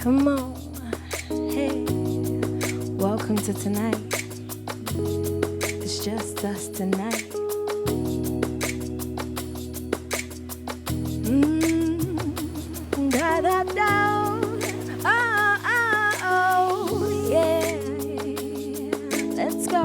Come on, hey, welcome to tonight. It's just us tonight. Da da da, oh, yeah. Let's go.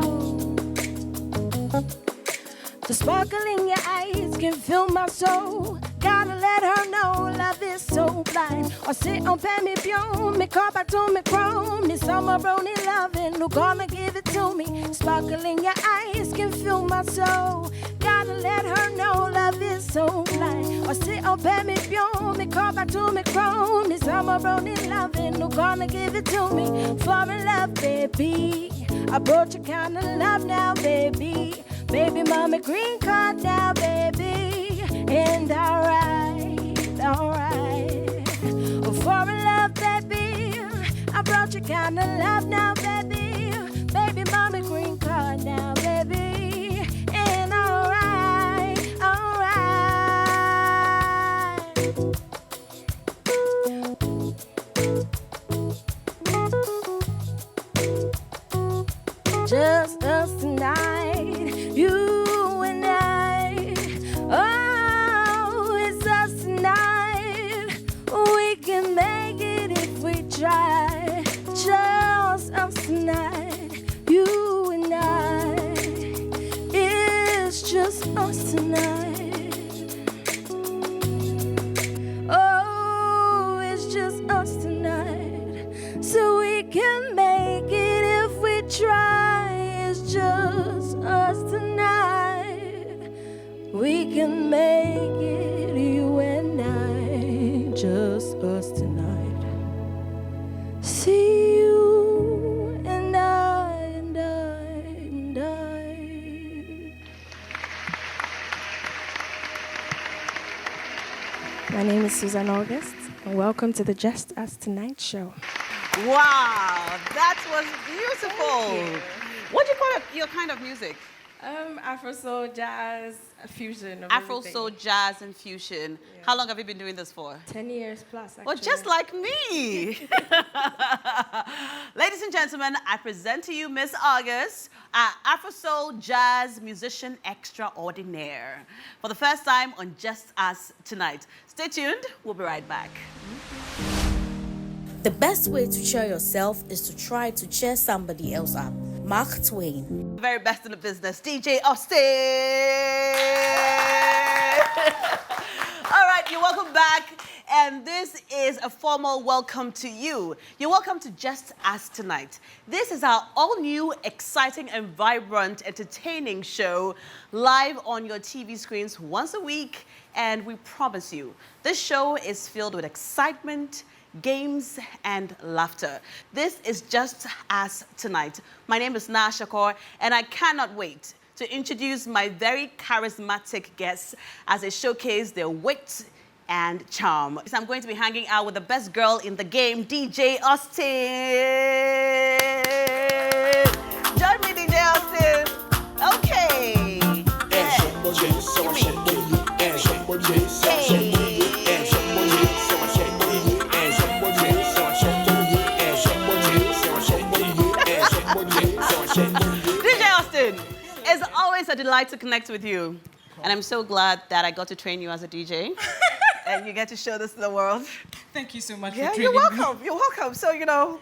The sparkle in your eyes can fill my soul. Gotta let her know love is so blind. Or sit on me pion, me call back to me chrome. Me summer brownie loving, who gonna give it to me? Sparkle in your eyes can fill my soul. Gotta let her know love is so blind. Or sit on me pion, me call back to me chrome. Me summer brownie loving, who gonna give it to me? Foreign love, baby. I brought you kind of love now, baby. Baby, mommy, green card now, baby. And alright, alright. Oh, foreign love, baby. I brought you kind of love now, baby. Baby, mommy, green card now, baby. And alright, alright. Just us tonight, you and I. Oh, it's us tonight. We can make it if we try. Just us tonight, you and I. It's just us tonight. Oh, it's just us tonight. So we can make it if we try. Just us tonight. We can make it, you and I. Just us tonight. See you and I and I and I. My name is Susan August, and welcome to the Just Us Tonight show. Wow, that was beautiful. What do you call your kind of music? Afro soul, jazz, fusion. Afro soul, jazz, and fusion. Yeah. How long have you been doing this for? 10 years plus, actually. Well, just like me. Ladies and gentlemen, I present to you Miss August, Afro soul jazz musician extraordinaire, for the first time on Just Us Tonight. Stay tuned. We'll be right back. The best way to cheer yourself is to try to cheer somebody else up. Mark Twain. The very best in the business, DJ Austin. All right, you're welcome back. And this is a formal welcome to you. You're welcome to Just Us Tonight. This is our all-new, exciting and vibrant, entertaining show live on your TV screens once a week. And we promise you, this show is filled with excitement, games and laughter. This is Just Us Tonight. My name is Naa Shorkor, and I cannot wait to introduce my very charismatic guests as they showcase their wit and charm. So I'm going to be hanging out with the best girl in the game, DJ Austin. Join me, DJ Austin. Okay. DJ Austin, it's always a delight to connect with you. And I'm so glad that I got to train you as a DJ. And you get to show this to the world. Thank you so much for Yeah, training you're me. welcome. You're welcome. So, you know,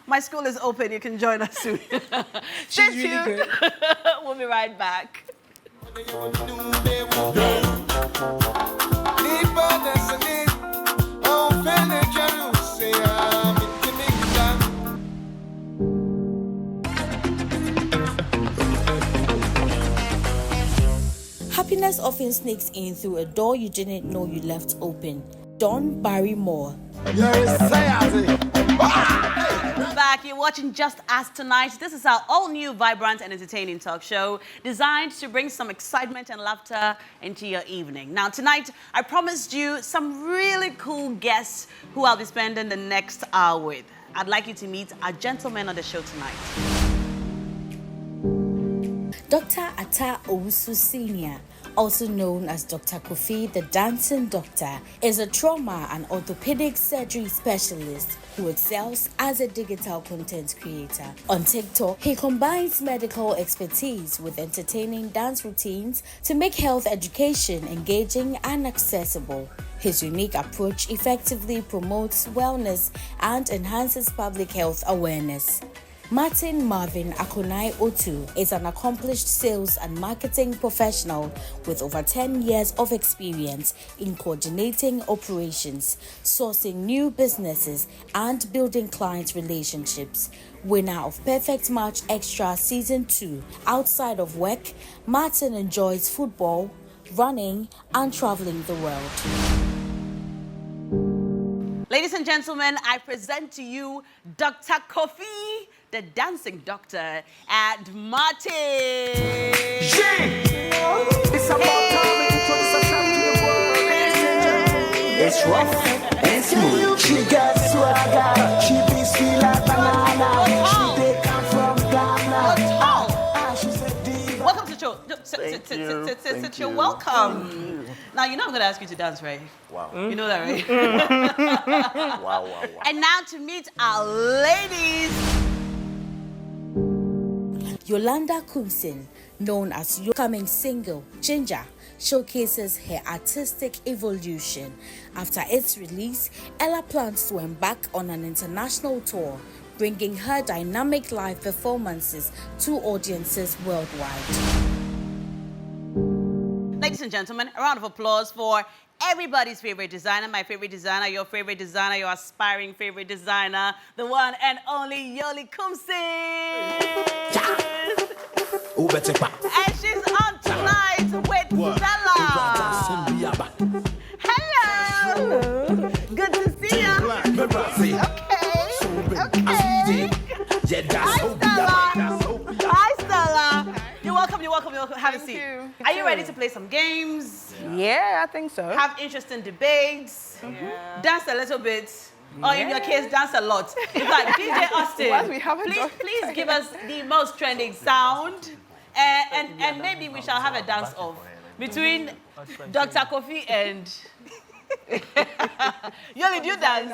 my school is open. You can join us soon. Stay She's really tuned. good. We'll be right back. Happiness often sneaks in through a door you didn't know you left open. Don Barrymore. Back, you're watching Just Us Tonight. This is our all-new, vibrant and entertaining talk show designed to bring some excitement and laughter into your evening. Now, tonight, I promised you some really cool guests who I'll be spending the next hour with. I'd like you to meet our gentlemen on the show tonight. Dr. Atta Owusu Sr., also known as Dr. Kofi, the dancing doctor, is a trauma and orthopedic surgery specialist who excels as a digital content creator. On TikTok, he combines medical expertise with entertaining dance routines to make health education engaging and accessible. His unique approach effectively promotes wellness and enhances public health awareness. Martin Marvin Akonai Otu is an accomplished sales and marketing professional with over 10 years of experience in coordinating operations, sourcing new businesses, and building client relationships. Winner of Perfect Match Extra Season 2. Outside of work, Martin enjoys football, running, and traveling the world. Ladies and gentlemen, I present to you Dr. Kofi, the dancing doctor, and Martin. It's about time we introduce ourselves to the world. It's rough and smooth. She got swagger. She be sweet like banana. She they come from Ghana. She's a diva. Welcome to the show. Thank You're you. welcome. Now, you know I'm going to ask you to dance, right? Wow. You know that, right? Wow. And now to meet our ladies. Yolanda Kumsin, known as your coming single, Ginger, showcases her artistic evolution. After its release, Ella plans to embark on an international tour, bringing her dynamic live performances to audiences worldwide. Ladies and gentlemen, a round of applause for everybody's favorite designer, my favorite designer, your aspiring favorite designer, the one and only Yoli Kumsin. And she's on tonight with Stella. Hello. Good to see you. Okay. Hi, Stella. You're welcome. Have a seat. Are you ready to play some games? Yeah, I think so. Have interesting debates? Dance a little bit? Or in your case, dance a lot? In fact, DJ Austin, please give us the most trending sound. And maybe we shall have a dance-off between Dr. Kofi and... Yoli, do you dance?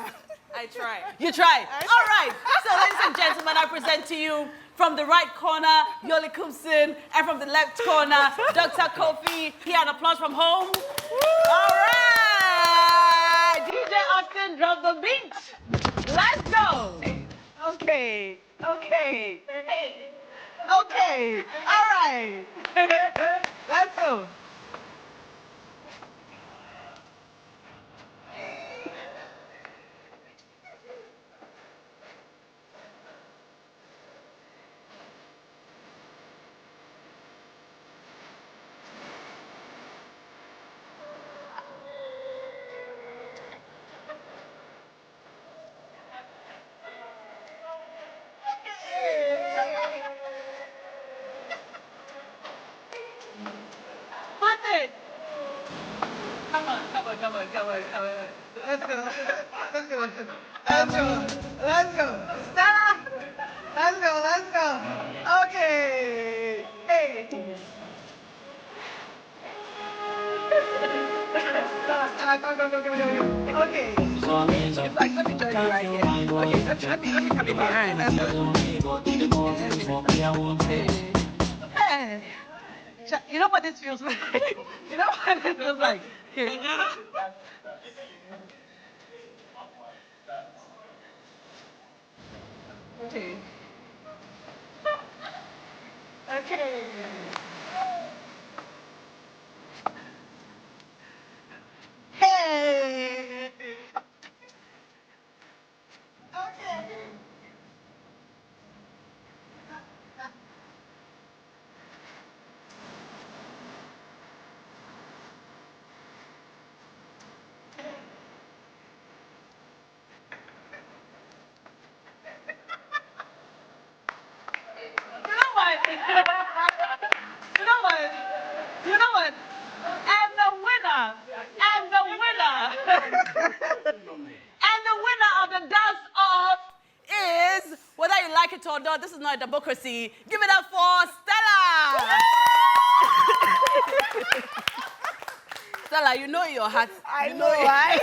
I try. You try. All right. So, ladies and gentlemen, I present to you from the right corner, Yoli Kumsin, and from the left corner, Dr. Kofi. Here, an applause from home. All right. DJ Austin, drop the beat. Let's go. Okay. All right. Let's go. Martin! Come on. Let's go. Stella! Let's go. Okay. Hey. Go. Okay. Like, let me join you right here. Okay, let me come in behind. Hey. You know what this feels like? Here. Okay. Hey. Okay. You know what? And the winner of the dance off is, whether you like it or not, this is not a democracy. Give it up for Stella. Stella, you know in your heart. I know, right?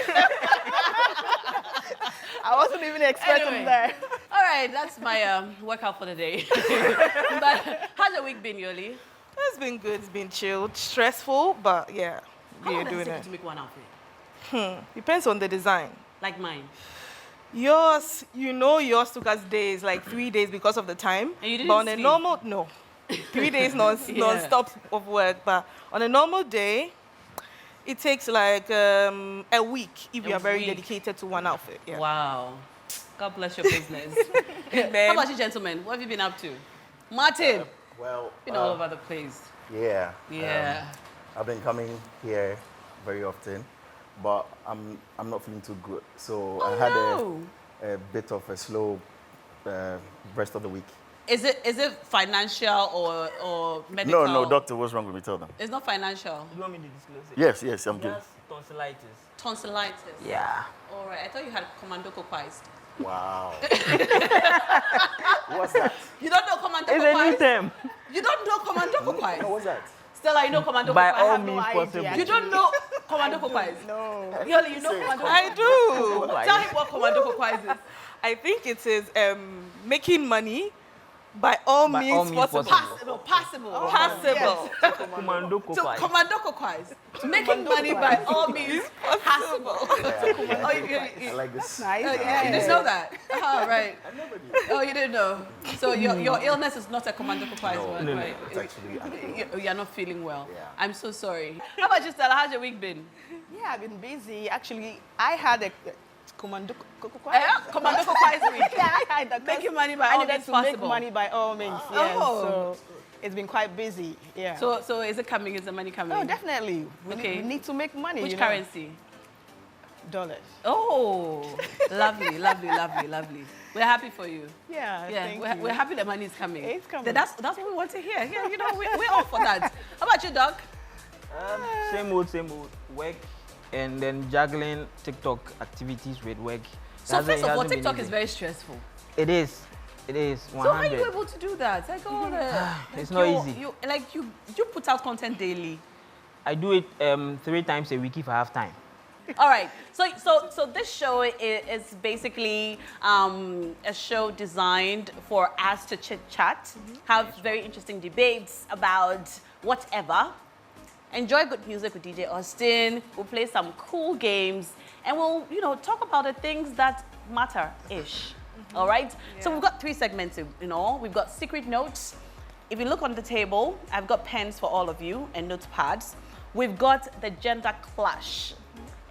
I wasn't even expecting Anyway. that. All right, that's my workout for the day. But how's your week been, Yoli? It's been good. It's been chilled, stressful, but yeah, How we're long does it doing take you it. to make one outfit? Depends on the design. Like mine. Yours, yours took us days, like 3 days because of the time. And you didn't but on a sleep? normal, no. 3 days non-stop of work. But on a normal day, it takes like a week if you are very week. dedicated to one outfit. Yeah. Wow. God bless your business. How Amen. about you, gentlemen? What have you been up to? Martin, Well, been all over the place. yeah. Yeah. I've been coming here very often, but I'm not feeling too good. So I had a bit of a slow rest of the week. Is it financial or medical? No, doctor, what's wrong with me? Tell them. It's not financial. You want me to disclose it? Yes, I'm good. That's tonsillitis. Tonsillitis. Yeah. All right. I thought you had commando coquized. Wow. What's that? You don't know commando It's a new coquized? term. You don't know commando coquized? What's that? Stella, you know commando By coquized? all no means idea. possible. You don't know commando coquized? No. Yoli, you know commando I coquized? do. Tell him what commando coquized is. I think it is making money by all By means all means possible. possible. Passable. Possible. Commando So coquai. commando coquized. Making money by all means possible. Oh, I like this. Nice. You didn't know that? Oh, right. Oh, you didn't know. So your illness is not a commando coquized one, right? It's actually You're not feeling well. Yeah. I'm so sorry. How about you, Stella? How's your week been? Yeah, I've been busy. Actually, I had a commando Commando coquized week. Yeah, I had that. Making money by I all needed means to possible. make money by all means. Yeah. Oh. So it's been quite busy. Yeah. So is it coming? Is the money coming? oh, definitely. Okay. We need to make money. Which you know. currency? Dollars. Oh, lovely, lovely, lovely, lovely. We're happy for you. Yeah. Yeah, Thank we're, you. we're happy the money is coming. It's coming. That's what we want to hear. Yeah, you know, we're all for that. How about you, Doc? Same old. Work and then juggling TikTok activities with work. So It first of all, hasn't been TikTok easy. is very stressful. It is. 100. So how are you able to do that? Like all the It's not easy. You put out content daily. I do it 3 times a week if I have time. All right. So this show is basically a show designed for us to chit chat, have very interesting debates about whatever. Enjoy good music with DJ Austin. We'll play some cool games, and we'll talk about the things that matter-ish. All right. So we've got 3 segments in all. We've got secret notes. If you look on the table, I've got pens for all of you and notepads. We've got the gender clash.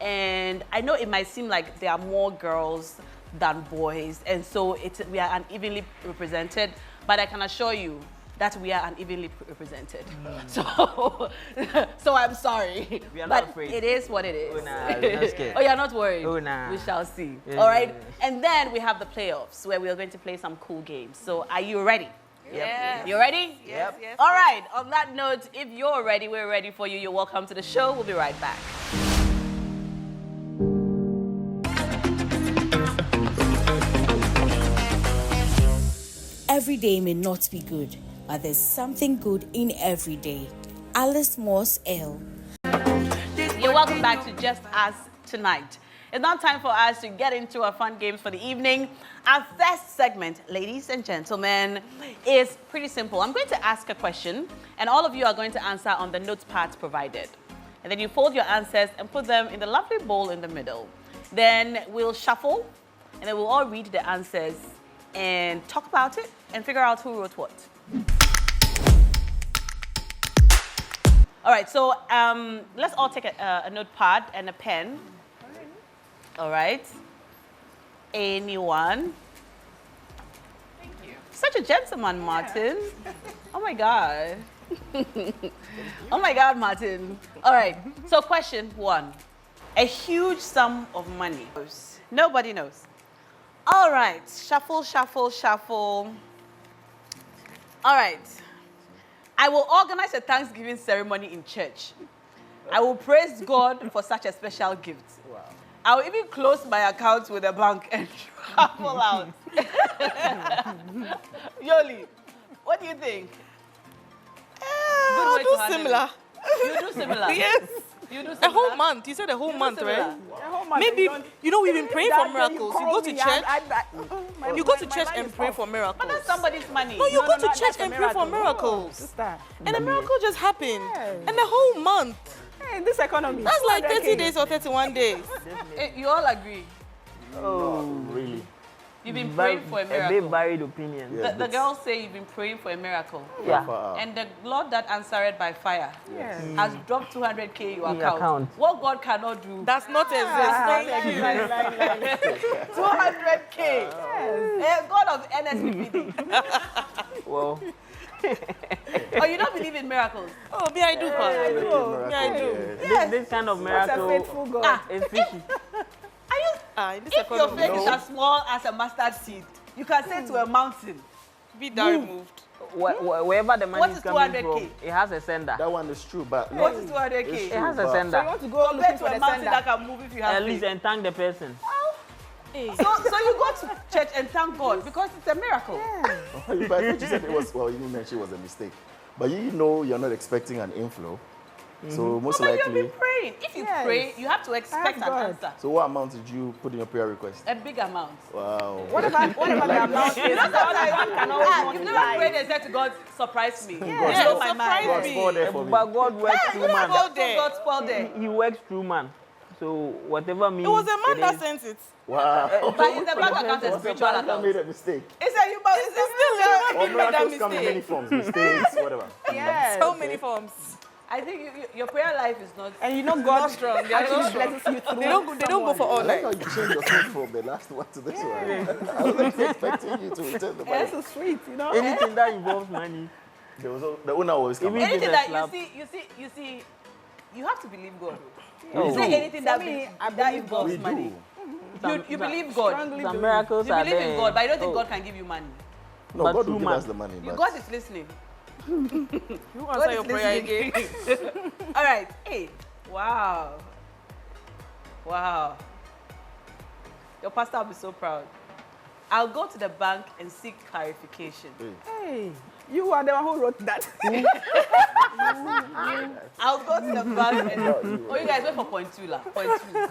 And I know it might seem like there are more girls than boys, and so we are unevenly represented, but I can assure you that we are unevenly represented. So I'm sorry. We are but not afraid. it is what it is. Oh, nah, we're not scared. Oh, you're not worried? Oh, nah. We shall see. Yeah. All right? And then we have the playoffs, where we are going to play some cool games. So are you ready? Yep. You ready? Yep. Yes. All right. On that note, if you're ready, we're ready for you. You're welcome to the show. We'll be right back. Every day may not be good, but there's something good in every day. Alice Moss L. You're welcome back to Just Us Tonight. It's now time for us to get into our fun games for the evening. Our first segment, ladies and gentlemen, is pretty simple. I'm going to ask a question, and all of you are going to answer on the notepads provided. And then you fold your answers and put them in the lovely bowl in the middle. Then we'll shuffle, and then we'll all read the answers and talk about it and figure out who wrote what. All right, so let's all take a notepad and a pen. All right. Anyone? Thank you. Such a gentleman, Martin. Oh my God. Oh my God, Martin. All right, so question 1. A huge sum of money. Nobody knows. All right, shuffle, shuffle, shuffle. All right. I will organize a Thanksgiving ceremony in church. I will praise God for such a special gift. Wow. I will even close my account with a bank and travel out. Yoli, what do you think? good way do to handle similar. it. You do similar. Yes. You do A similar. whole month. You said a whole month, similar. right? Maybe, we've been praying for miracles. You go to church. You go to church and pray for miracles. But that's somebody's money. No, you go to church and pray for miracles. And a miracle just happened. And a whole month. Hey, this economy. That's like 30 days or 31 days. You all agree. Oh, really? You've been praying for a A miracle. bit varied opinion. Yeah. The girls say you've been praying for a miracle. Yeah. And the Lord that answered by fire has dropped 200K in your In your account. account. What God cannot do. That's not exist. 200K. God of NSPPD. Well, Oh, you don't believe in miracles? Oh, me, I do, Pastor. Me, I do. this kind of What a miracle faithful God. is fishy. Are you? In this If your economy, faith is as small as a mustard seed, you can say to a mountain, be that removed. Wherever the What money is is coming 200K? from, it has a sender. That one is true, but what no, is 200K? It has a but- So sender. you want to go Compared looking to for a the mountain that sender. can move if you have At faith. least and thank the person. So you go to church and thank God because it's a miracle. but I thought you said it was, well, you mentioned it was a mistake. But you know you're not expecting an inflow. So most But you've likely, been praying. If you Yes. pray, you have to expect an God. answer. so what amount did you put in your prayer request? A big amount. Wow. Whatever the amount is, You know, sometimes you've never multiply. prayed and said to God, surprise me. Yeah, Blow my mind. surprise God me. spoiled there for me. But God works Hey, through you man. God there. God spoiled there. He works through man. So whatever means It was a man it that is, sent it. Wow. But in the bank account, it's spiritual I account. made a mistake. It's a human. It's still human Or being made that miracles come in many mistake. forms, mistakes, whatever. Yes. So many forms. I think your prayer life is not. And you know God Not strong. They are actually not strong. blesses you through They don't go for all I like night. how you changed your tone from the last one to this one. I wasn't expecting you to return the Yes, money. so sweet, you know. anything that involves money. There was the owner always come Even out. Anything a that slap. you see, you have to believe God. Oh. You say anything that, For me, I that believe involves We money. do. You believe God. Strongly Some believe. miracles You are believe there. in God, but I don't think Oh. God can give you money. No, But God will through give man. us the money. But God is listening. You answer your prayer again. All right. Hey. Wow. Wow. Your pastor will be so proud. I'll go to the bank and seek clarification. Hey, you are the one who wrote that. I'll go to the bank and oh, you guys wait for point two, lah. Point two.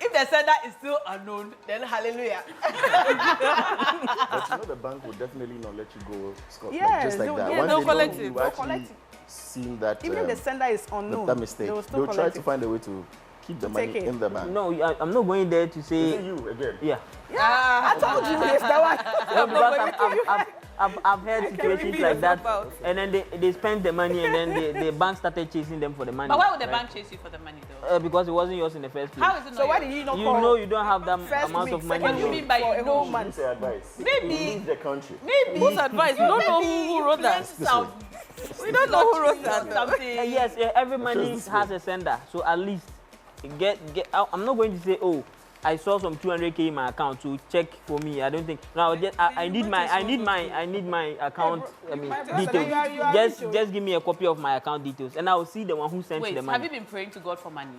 If the sender is still unknown, then hallelujah. But you know the bank will definitely not let you go scot Yes, just like they'll- that. yeah, Once they'll they know collect it. you've They'll actually collect it. seen that, Even if the sender is unknown, that mistake, they will still they'll try collect to it. find a way to keep the money take it. in the bank. No, I'm not going there to Is say. it you again? Yeah. I told you it's the one. No, because I've heard situations reveal like that, about. and then they spent the money, and then the bank started chasing them for the money. But why would the right? bank chase you for the money though? Because it wasn't yours in the first place. How is it not So why yours? did you not You call? know you don't have that First amount week, of money. What do you in mean your- by for you a whole know? month? You say advice. Maybe. Leave the country. Maybe. Whose advice? We don't know who wrote that. We don't know who wrote that. Something. Yes, every money this has a sender, so at least get. I'm not going to say, oh, I saw some 200K in my account to check for me. I don't think. No, I need my account. I mean, My brother, details. you are rich, oh. Just give me a copy of my account details, and I will see the one who sent Wait, the have money. you been praying to God for money?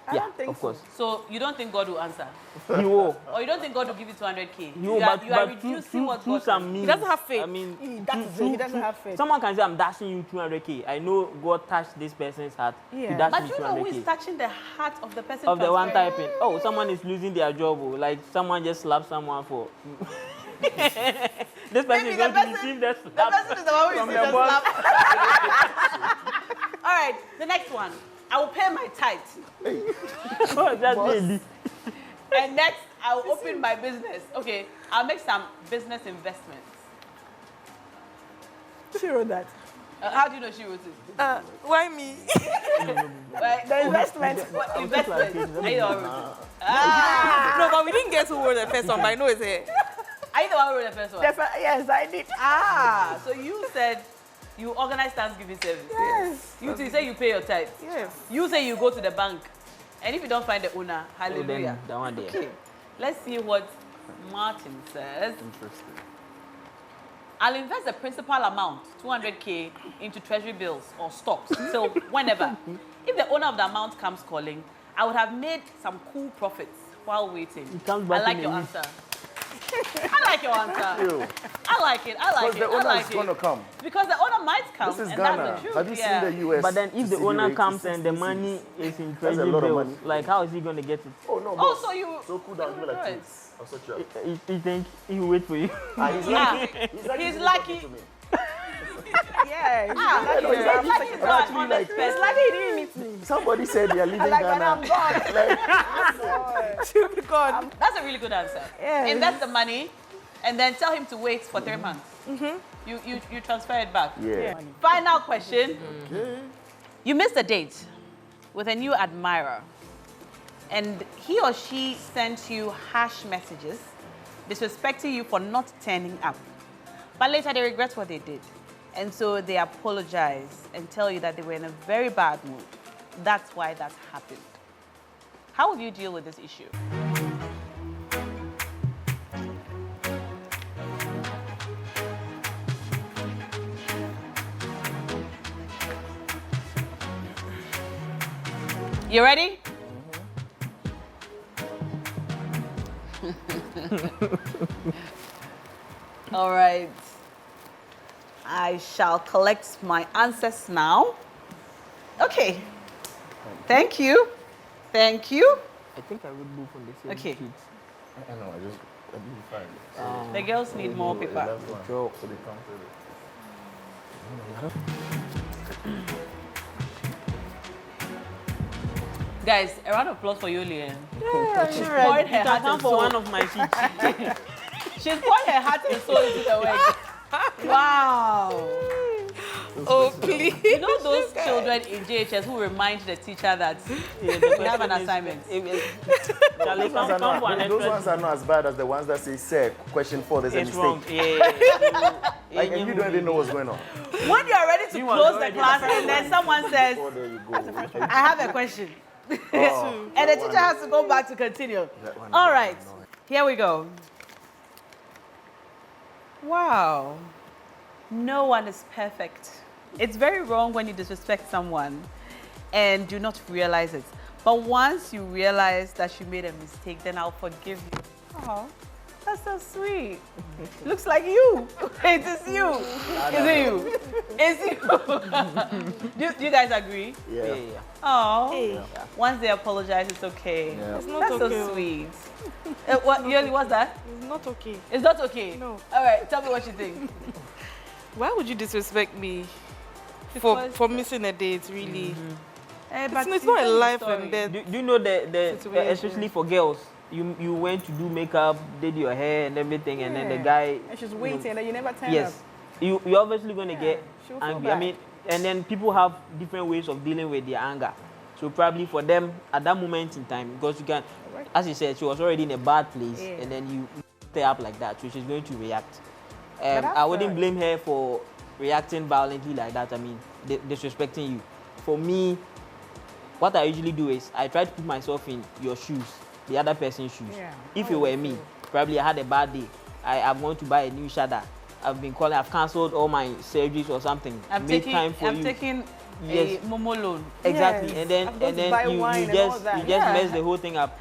I Yeah, don't think of course. So you don't think God will answer? He will. Or you don't think God will give you 200K? You will, are but reducing through what God some can. means. doesn't have faith. I mean, That is it. He doesn't have faith. someone can say, I'm dashing you 200K. I know God touched this person's heart. He Yeah. dashed But me you know who is 200K. touching the heart of the person Of the one transferring? typing. Oh, someone is losing their job. Oh, like someone just slapped someone for. This person Maybe is the going to person- receive the The slap. person is the one who From is the the boss. slap. All right, the next one. I will pay my tithe. Oh, that's really. And next, I will open my business. Okay, I'll make some business investments. She wrote that. How do you know she wrote it? Why me? Right? The investment. What investment? Are you the one who wrote it? No, but we didn't get who wrote the first one, but I know it's here. Are you the one who wrote the first one? Yes, I did. So you said you organize Thanksgiving service. Yes. You two say you pay your tithe. Yes. You say you go to the bank. And if you don't find the owner, Oh, hallelujah. then that one there. Okay, let's see what Martin says. Interesting. I'll invest the principal amount, 200K, into treasury bills or stocks. So whenever, if the owner of the amount comes calling, I would have made some cool profits while waiting. He comes back I like in your a week. answer. I like your answer. You. I like it. I like Because it. the I owner like is it. going to come. Because the owner might come, This is and Ghana. that's the truth. Have you yeah. seen the US? But then if the CD owner rate comes is and the 60 money cedis? is in That's a treasury lot of bills, money. like how is he going to get it? Oh, no, Oh, boss. so you... So cool down, give me like Good. 2 weeks. I'll sort you up. You think he will wait for you? He's Yeah. lucky. He's lucky. To me. Yeah. Ah, I know, he's it's like actually- he's I'm not actually on like- the space. It's like he didn't meet me. Somebody said they are leaving Like when I'm Ghana. gone. She'll be gone. That's a really good answer. Yes. Invest the money and then tell him to wait for 3 months. You transfer it back. Yeah. Final question. You missed a date with a new admirer and he or she sent you harsh messages disrespecting you for not turning up. But later they regret what they did. And so they apologize and tell you that they were in a very bad mood. That's why that happened. How will you deal with this issue? You ready? All right. I shall collect my answers now. Okay. Thank you. Thank you. I think I would move on the same Okay. sheets. I know, I'll be fine. The girls need more paper. That's one. Sure. So they come through it. Guys, a round of applause for Yulian. She's Alright, poured you her can heart come and for soul. one of my sheets. She's poured her heart and soul into the work. Wow. Oh, please. You know those children in JHS who remind the teacher that Yeah, we have an assignment? Charlie, Those ones, come for an those extra ones are not as bad as the ones that say, sir, question 4, there's a It's mistake. wrong. Yeah. Like, and you don't even know what's going on. When you're ready to You are close the already class the and then someone says, Oh, there you go. I have a question. Oh, And the teacher has to go back to continue. that one is All very right, annoying. here we go. Wow. No one is perfect. It's very wrong when you disrespect someone and do not realize it. But once you realize that you made a mistake, then I'll forgive you. Oh, that's so sweet. Looks like you. It is you. Is it you? It's you. do you guys agree? Yeah. Oh. Once they apologize, it's okay. Yeah. It's not That's okay. so sweet. What, Yoli, what's that? It's not okay. It's not okay? No. All right, tell me what you think. Why would you disrespect me Because- for missing a date, really? But It's not a tell me life story. and death. Do you know the Situation. especially for girls, you went to do makeup, did your hair and everything, and then the Yeah. guy. And she's waiting and you never turn Yes, up. you're obviously going to get she'll feel angry. I bad. mean, and then people have different ways of dealing with their anger. So probably for them at that moment in time, because you can, as you said, she was already in a bad place, Yeah. and then you stay up like that, so she's going to react. I after- wouldn't blame her for reacting violently like that. I mean, disrespecting you. For me, what I usually do is I try to put myself in your shoes, the other person's shoes. Yeah. If it were me, probably I had a bad day. I'm going to buy a new shadow. I've cancelled all my surgeries or something. I'm Make taking, time for I'm you. taking Yes. a Momo loan. Exactly, Yes. and then I'm going and to then buy you wine and all just that. Yeah. mess the whole thing up.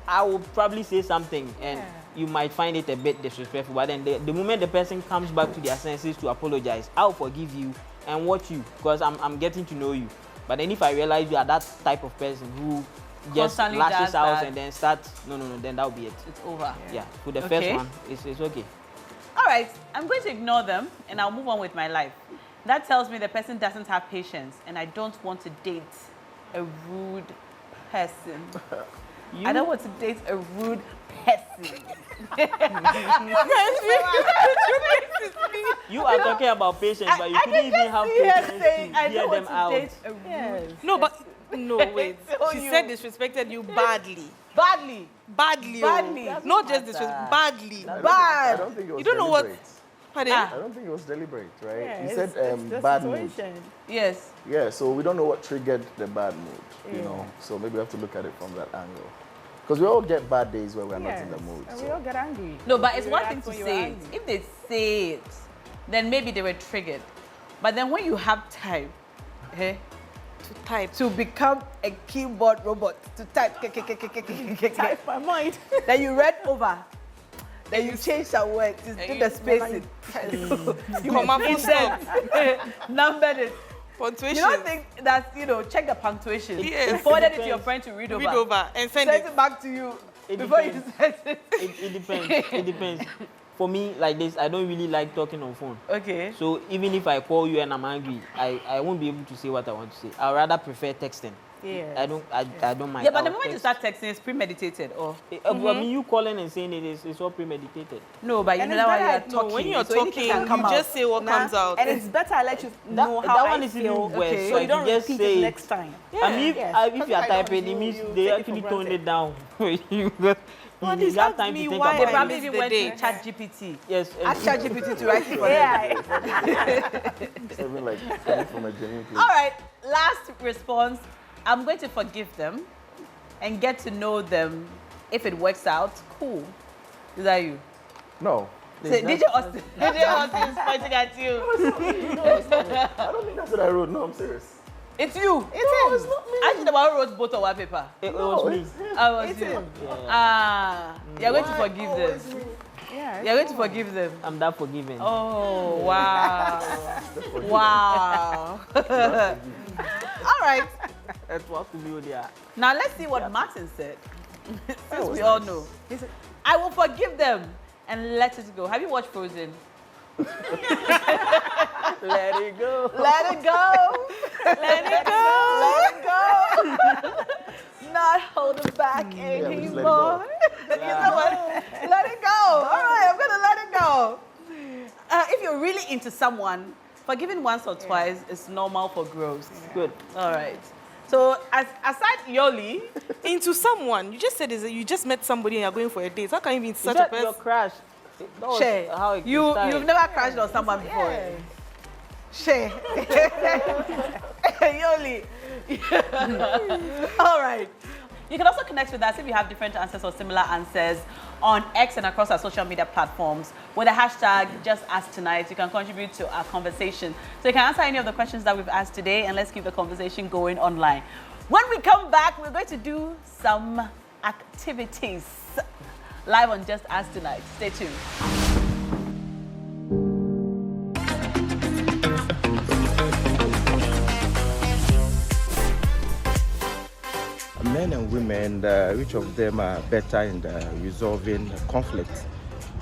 I will probably say something, and Yeah. you might find it a bit disrespectful. But then the moment the person comes back to their senses to apologize, I'll forgive you and watch you because I'm getting to know you. But then if I realize you are that type of person who just Constantly lashes does out that. and then starts, no, then that'll be it. It's over. Yeah, for the Okay. first one, it's okay. All right, I'm going to ignore them and I'll move on with my life. That tells me the person doesn't have patience and I don't want to date a rude person. I don't want to date a rude person. You are talking about patience, but you I couldn't can even just have see her patience saying, to I hear don't them want to out. date a rude No, but no, wait. So She you- said disrespected you badly. badly. Badly. Badly. Oh. Not just disrespect, badly. I Bad. don't think it was You don't know what- deliberate. Pardon? Ah. I don't think it was deliberate, right? Yeah, You it's- said it's the bad mood. situation. Yes. Yeah, so we don't know what triggered the bad mood, you know. So maybe we have to look at it from that angle. Because we all get bad days where we're not in the mood. And So. we all get angry. No, but it's You one react thing to when you're say it. angry. If they say it, then maybe they were triggered. But then when you have time To type. to become a keyboard robot, to type, Type my mind. then you read over. Then you change some words. Just do the spacing. You come up with stop. Numbered it. Punctuation. You don't think that, check the punctuation. Yes. You forwarded it to your friend to read over. Read over and send Send it back to you It before depends. you send it. It depends. It depends. For me, like this, I don't really like talking on phone. Okay. So even if I call you and I'm angry, I won't be able to say what I want to say. I rather prefer texting. Yeah. I don't mind. Yeah, but the I'll moment you text. start texting, it's premeditated. Or I mean, you calling and saying it's all premeditated. no, but you And know it's that when better- you're no, talking, When you're so anything talking, can come you out. just say what comes out. And it's better I let you know how that I one is feel. even worse. Okay. So So you if don't you just repeat say it next time. I mean, Yes. if Because you are I know typing, it you means take they it actually for toned granted. it down. You this have asked time me to think why They about probably it. missed even the went date. to ChatGPT. Yes. Ask ChatGPT to write it for them. Yeah. It's even like coming from a genuine place. All right, last response. I'm going to forgive them and get to know them. If it works out, cool. Is that you? No. Say, DJ Austin. DJ Austin is pointing at you. I don't think that's what I wrote. No, I'm serious. It's you. It's not me. I think about who wrote both on one paper. It was me. I was you. You're going to forgive them. Yeah. You're going to forgive them. I'm that forgiving. Oh, wow. Wow. All right. It was to be there. Now let's see what Martin said. Since we all know. He said, I will forgive them and let it go. Have you watched Frozen? Let it go. Let it go. Let it go. Let it go. Not hold it back we just let it anymore. go. You know what? Let it go. All right, I'm going to let it go. If you're really into someone, forgiving once or twice is normal for growth. Good. All right. So, aside Yoli, Into someone. You just said is that you just met somebody and you're going for a date. How can you be in Is such a that your person? crash? That was Shay, how it you've started. never crashed on someone before. Shay. Yoli. All right. You can also connect with us if you have different answers or similar answers on X and across our social media platforms with the hashtag #JustAskTonight. You can contribute to our conversation. So you can answer any of the questions that we've asked today, and let's keep the conversation going online. When we come back, we're going to do some activities live on Just Ask Tonight. Stay tuned. Men and women, which of them are better in resolving conflict?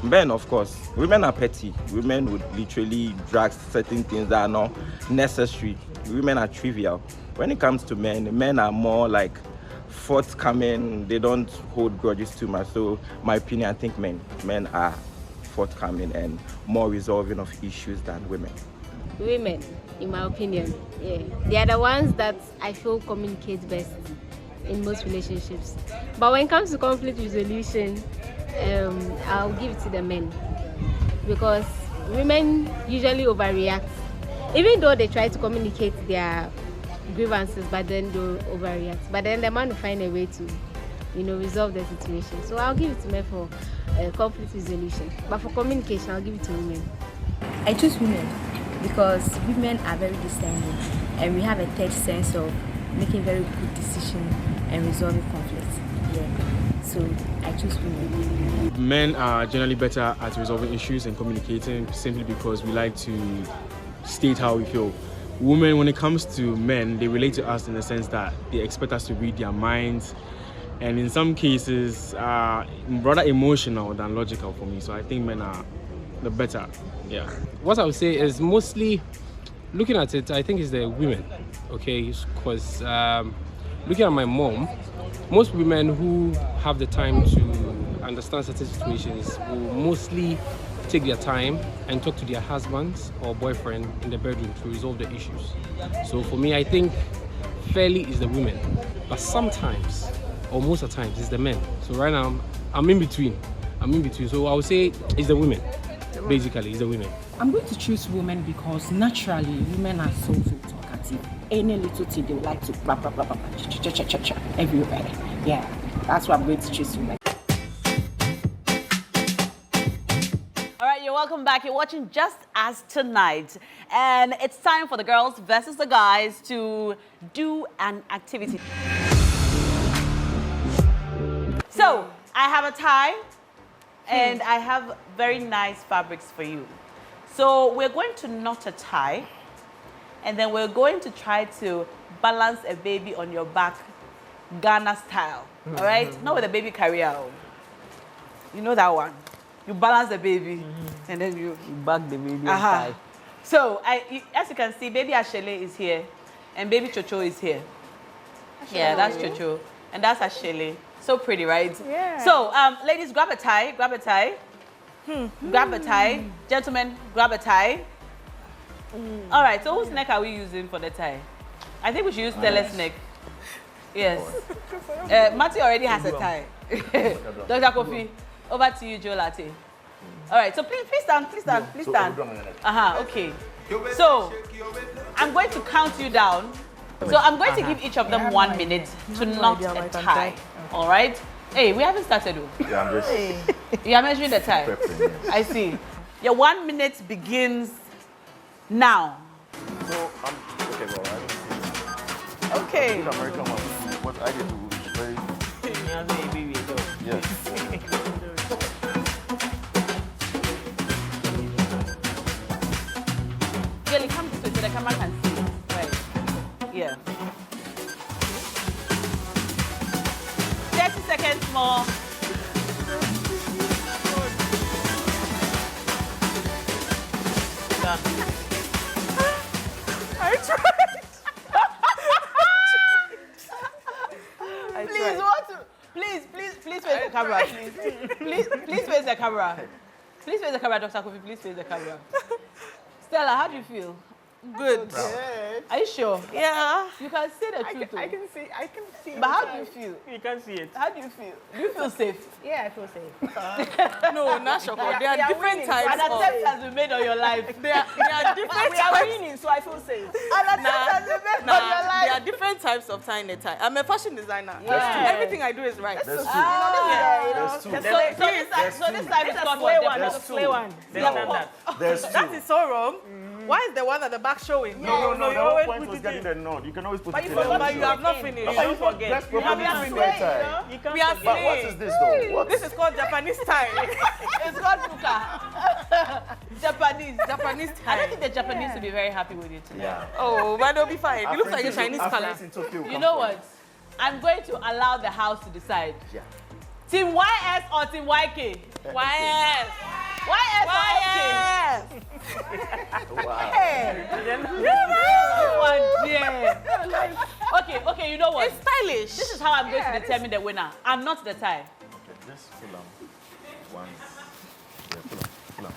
Men, of course. Women are petty. Women would literally drag certain things that are not necessary. Women are trivial. When it comes to men are more like forthcoming. They don't hold grudges too much. So, my opinion, I think men are forthcoming and more resolving of issues than women. Women, in my opinion, yeah, they are the ones that I feel communicate best in most relationships. But when it comes to conflict resolution, I'll give it to the men, because women usually overreact, even though they try to communicate their grievances, but then they'll overreact. But then the man will find a way to, resolve the situation. So I'll give it to men for conflict resolution. But for communication, I'll give it to women. I choose women because women are very discerning and we have a third sense of making very good decisions and resolving conflicts. Yeah. So I choose women. Men are generally better at resolving issues and communicating simply because we like to state how we feel. Women, when it comes to men, they relate to us in the sense that they expect us to read their minds, and in some cases rather emotional than logical for me. So I think men are the better. Yeah. What I would say is mostly looking at it, I think it's the women, okay? Because looking at my mom, most women who have the time to understand certain situations will mostly take their time and talk to their husbands or boyfriend in the bedroom to resolve the issues. So for me, I think fairly is the women, but sometimes, or most of the times, it's the men. So right now, I'm in between. So I would say it's the women. Basically, it's the women. I'm going to choose women because naturally women are so talkative. Any little thing they would like to blah blah blah blah cha everybody. Yeah, that's why I'm going to choose women. All right, you're welcome back. You're watching Just Ask Tonight, and it's time for the girls versus the guys to do an activity. So I have a tie and I have very nice fabrics for you. So we're going to knot a tie, and then we're going to try to balance a baby on your back, Ghana style. All right? Not with a baby carrier. You know that one. You balance the baby, and then you back the baby on tie. So, as you can see, baby Ashele is here, and baby Chocho is here. Yeah, that's Chocho, and that's Ashele. So pretty, right? Yeah. So, ladies, grab a tie, grab a tie. Grab a tie. Gentlemen, grab a tie. All right, so whose neck are we using for the tie? I think we should use Stella's neck. Yes. Matty already has a tie. Dr. Kofi, over to you, Joe Latte. All right, so please stand, please stand, please stand. Okay. So, I'm going to count you down. So, I'm going to give each of them 1 minute to knot a tie. All right? Hey, we haven't started. Yeah, I'm just... You are measuring the tie. I see. Your 1 minute begins now. So, okay, well, I don't see. Okay. I'm American one. What I did was very... Yes. Girlie, come this way so the camera can see. Right. Yeah. 30 seconds more. Done. I tried. Please, what to, please face the camera, please face the camera. Please face the camera, Dr. Kofi, please face the camera. Stella, how do you feel? Good. Are you sure? Yeah. You can see the truth. I can see. But how do you feel? You can't see it. How do you feel? Do you feel safe? Yeah, I feel safe. No, Naa Shorkor. There are different types An attempt has been made on your life. There are different We are types. winning, so I feel safe. An attempt has been made on your life. There are different types of tying a tie. I'm a fashion designer. Yeah. Everything I do is right. There's two. Ah. There's two. So this time is called Slay what? one. That's a slay one. There's two. That is so wrong. Why is the one at the back showing? No, you the always whole point put was it getting in. the nod. You can always put But it you in. forgot, but you have not finished. Don't forget. Let's properly do a tie. You can't We are forget. But what is this though? What? This is called Japanese tie. It's called Puka. Japanese. Japanese I don't tie. think the Japanese will be very happy with you today. Yeah. Oh, but they'll be fine. Our It looks like a friends in- Chinese our color. friends in Tokyo will You come know for what? I'm going to allow the house to decide. Yeah. Team YS or Team YK? YS. YS or YK? Wow. Okay, you know what? It's stylish. This is how I'm going to determine the winner. I'm not the tie. Just pull on one. Yeah, pull on.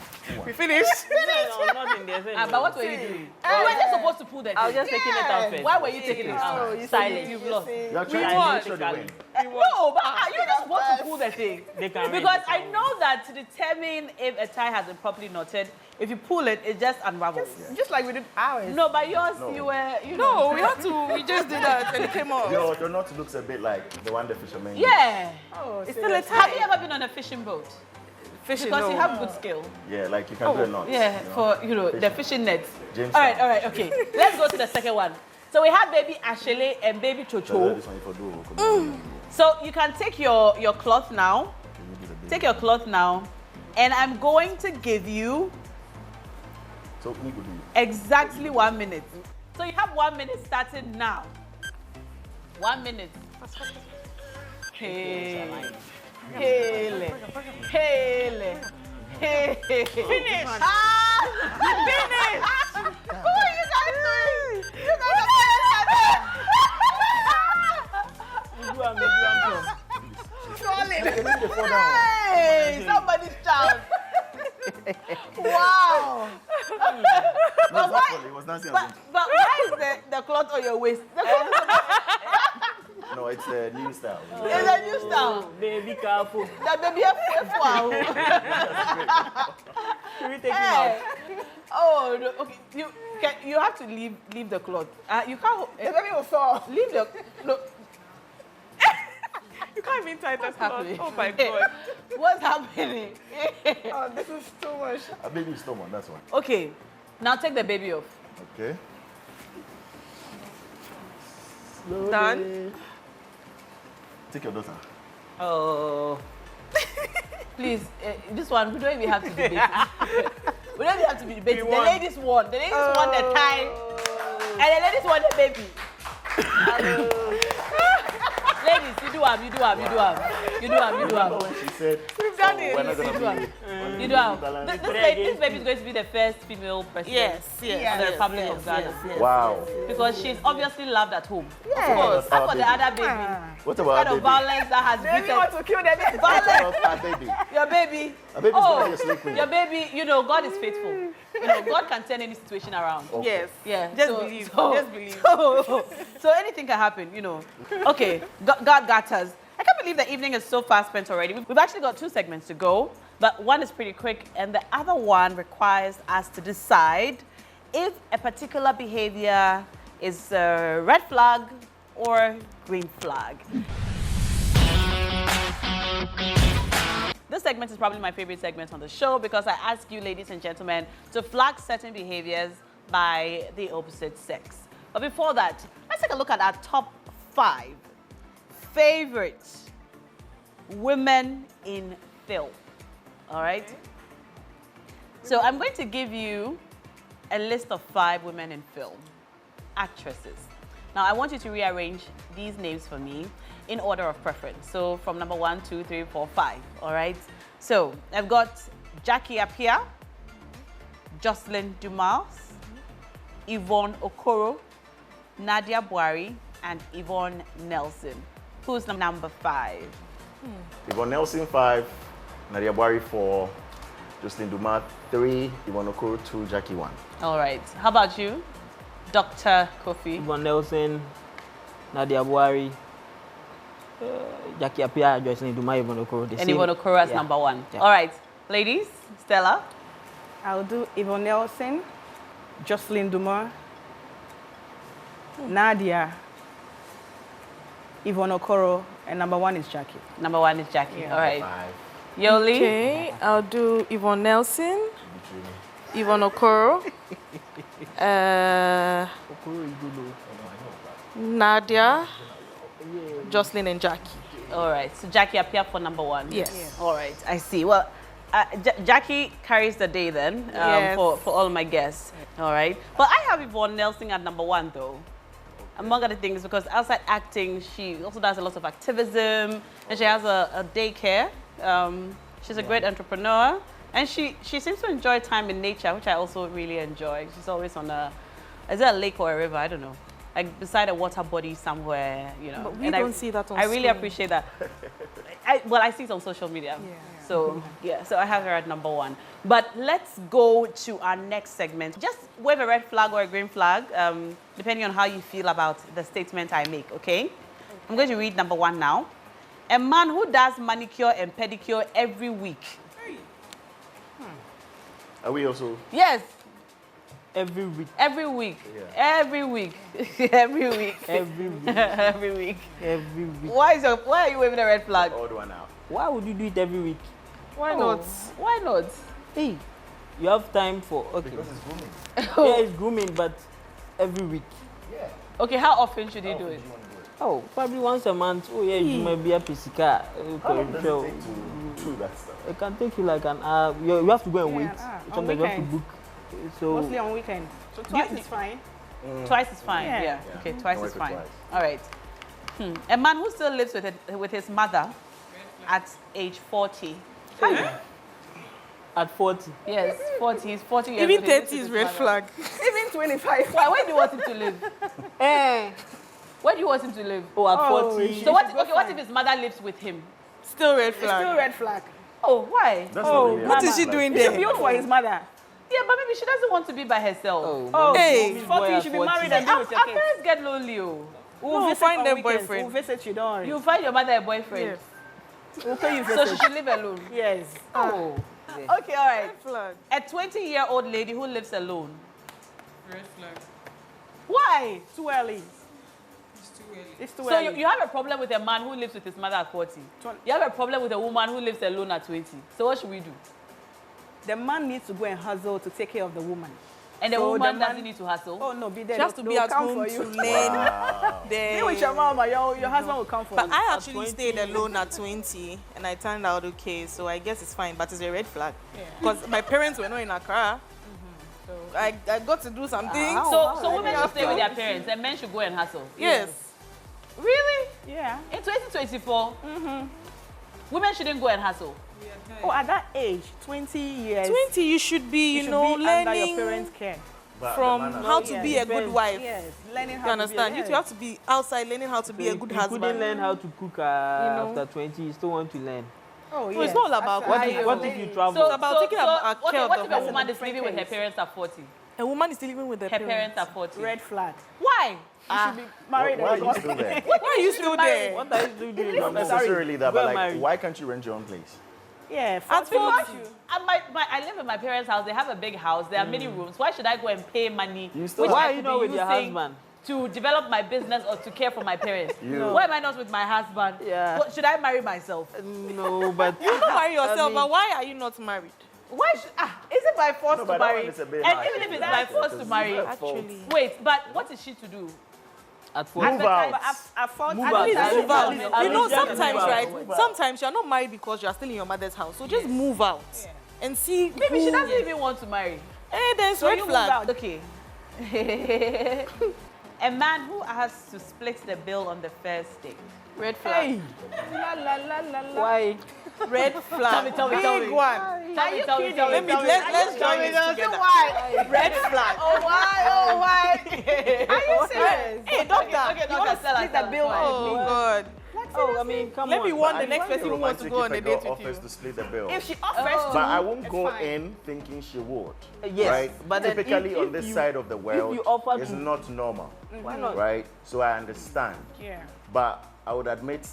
We finished. No, not in there. But what were you doing? You were just supposed to pull that I was thing. just taking it out first. Why were you taking it out? Oh, you Silent. see, You've you lost. see. You're trying to won. make sure they win. No, but you're just supposed to pull the thing. They can win, Because they I can know that to determine if a tie has been properly knotted, if you pull it, it just unravels. Just like we did ours. No, but yours, No. you were, No, we had to. We just did that and it came off. Your knot looks a bit like the one the fisherman used. Yeah. Oh, It's still a tie. Have you ever been on a fishing boat? Fishing, Because no. you have good skill. Yeah, like you can do a knot. Yeah, you know. for, the fishing nets. James All right, okay. Let's go to the second one. So we have baby Ashele and baby So Chocho. this one for do. Come on. So you can take your cloth now. Can you do the big Take your cloth now. And I'm going to give you So me go do it. exactly 1 minute. So you have 1 minute starting now. 1 minute. Hey. Hele. Hele. Hey. Finish. Ah! Finish. Who are you guys doing? You guys are Hey, somebody's child. Wow. No, it's not funny. It was Nancy and But why is the cloth on your waist? The cloth No, it's a new style. is a new style. Baby, careful. The baby wow. Should we take him out? Oh, no, okay. You have to leave the cloth. You can't. The baby will fall. Leave the. No. You can't even tie that cloth. happening? Oh my God. What's happening? Oh, this is too much. A baby stomach, that's one. Okay. Now take the baby off. Okay. Done. Take your daughter. Oh. Please, this one, we don't even have to debate. We don't even have to be debating. The ladies won. The ladies won the time. And the ladies won the baby. Ladies, you do have. She said, We've done it. we're not gonna be. You do have. This baby is going to be the first female president of the Republic of Ghana. Wow. Because she's obviously loved at home. Yes. Of course. Our As for the baby. other baby, What this about kind our of baby? violence that has Baby want to kill the baby. Violence. Our baby. Your baby. Our baby's gonna be a slave queen. Your baby, you know, God is faithful. You know, God can turn any situation around. Okay. Yes. Yeah. Just believe. Just believe. So anything can happen, you know. Okay, God got us. I can't believe the evening is so fast spent already. We've actually got 2 segments to go, but one is pretty quick, and the other one requires us to decide if a particular behavior is a red flag or green flag. This segment is probably my favorite segment on the show because I ask you, ladies and gentlemen, to flag certain behaviors by the opposite sex. But before that, let's take a look at our top 5 favorite women in film. All right? So I'm going to give you a list of 5 women in film, actresses. Now, I want you to rearrange these names for me in order of preference. So from number 1, 2, 3, 4, 5, all right? So I've got Jackie Appiah, Jocelyn Dumas, Yvonne Okoro, Nadia Buhari, and Yvonne Nelson. Who's number 5? Yvonne Nelson 5, Nadia Buhari 4, Jocelyn Dumas 3, Yvonne Okoro 2, Jackie 1. All right. How about you, Dr. Kofi? Yvonne Nelson, Nadia Buhari, Jackie Appiah, Jocelyn Dumas, Yvonne Okoro. And Yvonne Okoro as number 1. Yeah. All right. Ladies, Stella? I'll do Yvonne Nelson, Jocelyn Dumas, Nadia, Yvonne Okoro, and number 1 is Jackie. Number 1 is Jackie. Yeah. All right. 5. Yoli? Okay, I'll do Yvonne Nelson, Yvonne Okoro, Nadia, Jocelyn, and Jackie. All right. So Jackie Appiah for number 1. Yes. All right. I see. Well, Jackie carries the day then Yes. for all my guests. All right. But I have Yvonne Nelson at number 1 though. Among other things, because outside acting, she also does a lot of activism, and she has a daycare. She's a great entrepreneur, and she seems to enjoy time in nature, which I also really enjoy. She's always on is it a lake or a river? I don't know. Like beside a water body somewhere, you know. But we And don't see that on I really screen. appreciate that. I see it on social media. Yeah. So, so I have her at number 1. But let's go to our next segment. Just wave a red flag or a green flag, depending on how you feel about the statement I make, okay? I'm going to read number 1 now. A man who does manicure and pedicure every week. Are we also? Yes, Every week. every week. Yeah. Every week. Every week. Every week. Every week. Every week. Why are you waving a red flag? Odd one out. Why would you do it every week? Why Oh, not? Why not? Hey, you have time for, okay. Because it's grooming. Yeah, it's grooming, but every week. Okay, how often should you do it? Oh, probably once a month. Oh yeah, you might be a pisika. How long does it take to do that stuff? It can take you like an hour. You have to go and wait. an hour. On Sometimes you have to weekends. book. So Mostly on weekends. So twice is fine. Twice is fine. Yeah. Yeah. Okay, twice Don't is work it fine. twice. All right. A man who still lives with his mother at age 40. at 40. Yes, 40. He's 40 years Even old. He lives 30 with is his red mother. flag. Even 25. Why? Where do you want him to live? Where do you want him to live? Oh, at Oh, 40. So what? Okay, what if his mother lives with him? Still red It's flag. still red flag. Oh, why? That's Oh, not really What a is she flag. doing He should there? build for his mother. Yeah, but maybe she doesn't want to be by herself. Oh, Hey. 40, you should be married and be Our with your kids. parents get lonely. Oh. We'll No, visit find on them weekends. boyfriend. We'll visit you, don't worry. You find your mother a boyfriend. Yes. We'll pay you So visit. she should live alone. Yes. Oh. Okay, all right. Red flag. A 20-year-old lady who lives alone. Red flag. Why? Too early. It's too early. It's too So early. you have a problem with a man who lives with his mother at 40. You have a problem with a woman who lives alone at 20. So what should we do? The man needs to go and hustle to take care of the woman. And the So woman the man- doesn't need to hustle. Oh no, be there. She has to They'll be at come home for to you. learn. Be with your mama, your husband will come for But you. I actually stayed alone at 20 and I turned out okay, so I guess it's fine, but it's a red flag. Because my parents were not in Accra. So I got to do something. So women should stay with their parents and men should go and hustle. Yes. Really? Yeah. In 2024, women shouldn't go and hustle. Oh, at that age, 20 years. 20, you should be, you should know, be under learning your parents' care. from how to be a good wife. Yes, learning how You understand? to be You have to be outside learning how to be a good You husband. couldn't learn how to cook know? after 20, you still want to learn. Oh, So it's not all about What if you travel? So it's about taking care of what if the a home. woman is living with her parents at 40? A woman is still living with Her parents at 40. Red flag. Why? You should be married. Why are you still there? Why are you still there? What are you still doing? Not necessarily that, but Go like, marry. why can't you rent your own place? Yeah, At 40. I live in my parents' house. They have a big house. There are many rooms. Why should I go and pay money? Why are you not with your husband? To develop my business or to care for my parents. You. Why am I not with my husband? Yeah. What, should I marry myself? No, but You don't marry yourself, I mean- but why are you not married? Why should, is it by force No, to but that marry? one is a bit And harsh. even if it's by force to marry, Actually. wait, but what is she to do? at 40. Move out. At 40, Move At out. least At move least out. move You out. know, At least sometimes, move out. right? Move out. Sometimes you're not married because you're still in your mother's house. So just move out and see. Maybe she who- doesn't even want to marry. Eh, then it's So red you flag. move out. Okay. A man who has to split the bill on the first date. Red flag. Hey. La la la la la. Why? Red flag. Tell me. Big one. Tell me. Let's join this together. Why? Red flag. Oh, why? Are you serious? Hey, doctor. Okay, You want to tell us, split tell the us bill why. Oh God. Oh, I mean, come Let on. me warn But the next I find person it who wants to romantic go on if a girl date with offers you. to split the bill. If she offers But to, I won't it's go fine. in thinking she would. Yes, Right? but then Typically if on this you- side of the world, you offer it's to- not normal. Why not? Right? So I understand. Yeah. But I would admit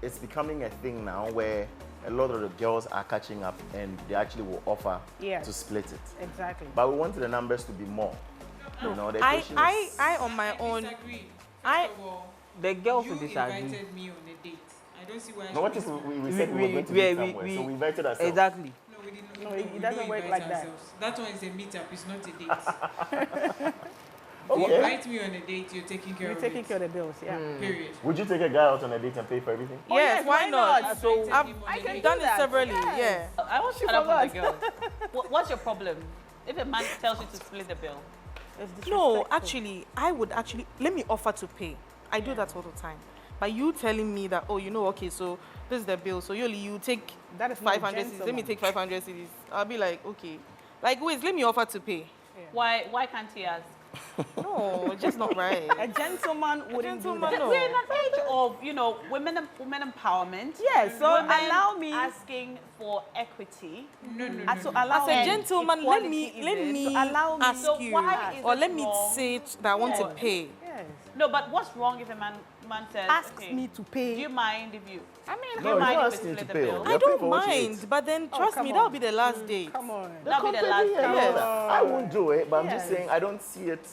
it's becoming a thing now where a lot of the girls are catching up and they actually will offer Yes. to split it. Exactly. But we wanted the numbers to be more. You know, the I equation is- on my own. Disagree. I- First of all, The girls you will disagree. invited me on a date. I don't see why. I No, what should if be- we said we were going to meet somewhere, so we invited ourselves. Exactly. No, we didn't. No, No, it we doesn't don't work invite like that. ourselves. That one is a meetup. It's not a date. Okay. You invite me on a date. You're taking care You're of taking it. care of the bills, yeah. Period. Would you take a guy out on a date and pay for everything? Oh, Yes, why not? So I've done it severally. Yeah. I want to shut up on the girl. What's your problem? If a man tells you to split the bill, No, actually, I would actually let me offer to pay. I do that all the time. But you telling me that, oh, you know, okay, so this is the bill. So you take That is not 500 cedis. Let me gentleman. take 500 cedis. I'll be like, okay. Like, wait, let me offer to pay. why can't he ask? No, it's just not right. A gentleman wouldn't do gentleman, that. no. We're in an age of, women empowerment. Yes, so Women allow me asking for equity. to allow As a me. gentleman, let me allow me. ask So you, why is or it let me wrong? say that I want to Yes. pay. Yes. No, but what's wrong if a man says, Asks okay, me to pay. do you mind if you? I mean, Do No, you you're mind not if we asking split to the pay. bill? You're I paying for don't what you mind, eat. but then trust come me, on. that'll be the last date. come on. That'll be the last Yeah, time. Yes. I won't do it, but I'm just Yes. saying I don't see it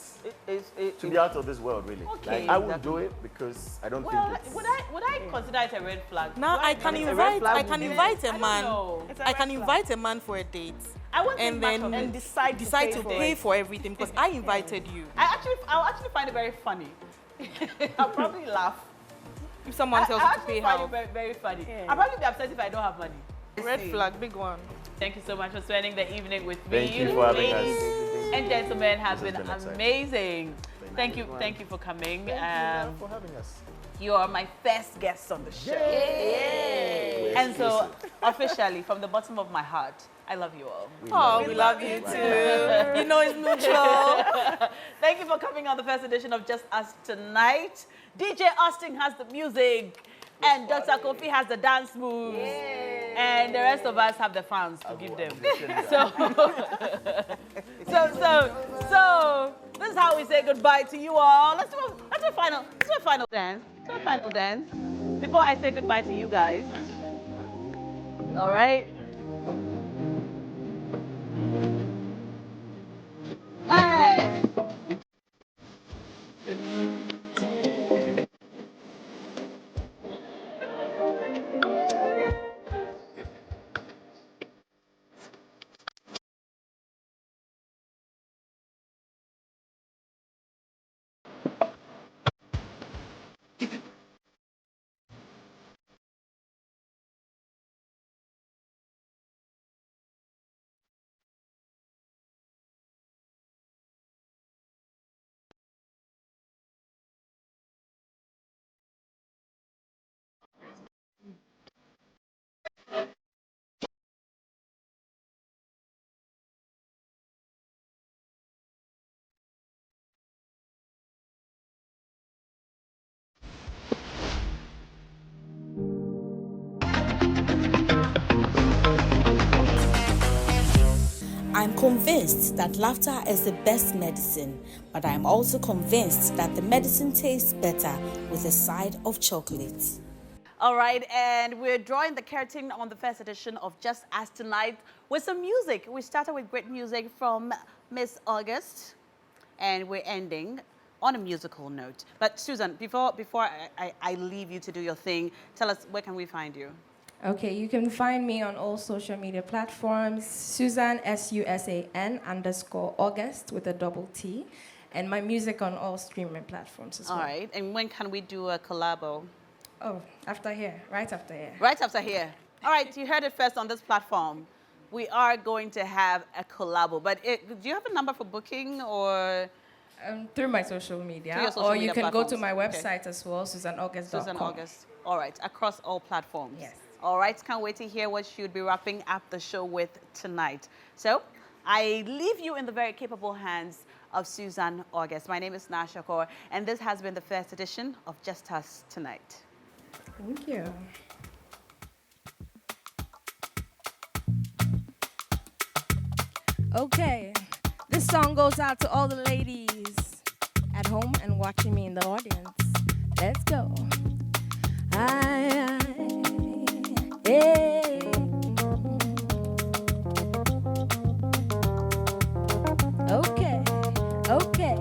It, to be out of this world, really. Okay. Like, I won't do it because I don't Well, think it's... would I consider it a red flag? Now Do I think can it's a red invite flag? I can invite a don't man. know. It's a I red can flag. invite a man for a date. I won't And think much then of it. And decide to pay for everything because I invited you. I'll actually find it very funny. I'll probably laugh. If someone tells you I to pay actually find how. it very, very funny. Yeah. I'll probably be upset if I don't have money. Red flag, big one. Thank you so much for spending the evening with me. Thank you for having Ladies us. and gentlemen have This been has been exciting. amazing. Thank you for coming. Thank you for having us. You are my first guest on the show. We're And so, exclusive. officially, from the bottom of my heart, I love you all. Oh, we love you too. You know it's mutual. Thank you for coming on the first edition of Just Us Tonight. DJ Austin has the music, and Dr. Kofi has the dance moves, and the rest of us have the fans to give them. So, this is how we say goodbye to you all. Let's do a final dance. Do a final dance before I say goodbye to you guys. All right. I'm convinced that laughter is the best medicine, but I'm also convinced that the medicine tastes better with a side of chocolate. All right, and we're drawing the curtain on the first edition of Just As Tonight with some music. We started with great music from Miss August, and we're ending on a musical note. But Susan, before I leave you to do your thing, tell us, where can we find you? Okay, you can find me on all social media platforms, Susan, SUSAN_August with a double T, and my music on all streaming platforms as well. All right, and when can we do a collabo? Oh, after here, right after here. Right after here. All right, you heard it first on this platform. We are going to have a collabo, but do you have a number for booking or? Through my social media, Through your social or media you can platforms. go to my website as well, susanaugust.com. Susan August. All right, across all platforms. Yes. All right, can't wait to hear what she would be wrapping up the show with tonight. So I leave you in the very capable hands of Susan August. My name is Naa Shorkor, and this has been the first edition of Just Us Tonight. Thank you. Okay, this song goes out to all the ladies at home and watching me in the audience. Let's go. Hey. Okay.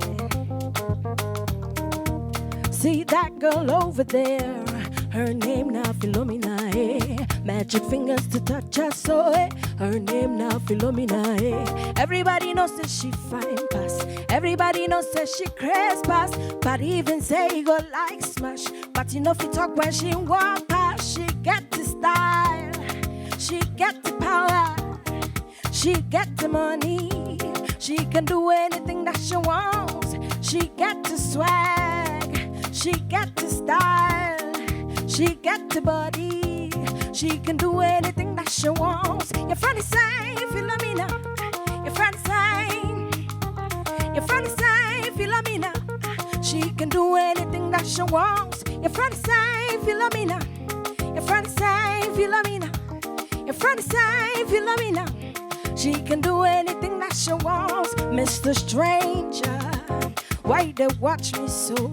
See that girl over there? Her name now Philomena, eh? Magic fingers to touch her so, eh? Her name now Philomena, eh? Everybody knows that she fine pass. Everybody knows that she crazy pass. But even say go like smash. But you know if you talk when she walk past, she get the style, she get the power, she get the money. She can do anything that she wants. She get the swag, she get the style. She got the body, she can do anything that she wants. Your friend is saying, Philomena. Your friend is saying, Philomena. She can do anything that she wants. Your friend is saying, Philomena. Your friend is saying, Philomena. Your friend is saying, Philomena. She can do anything that she wants. Mr. Stranger, why they watch me so?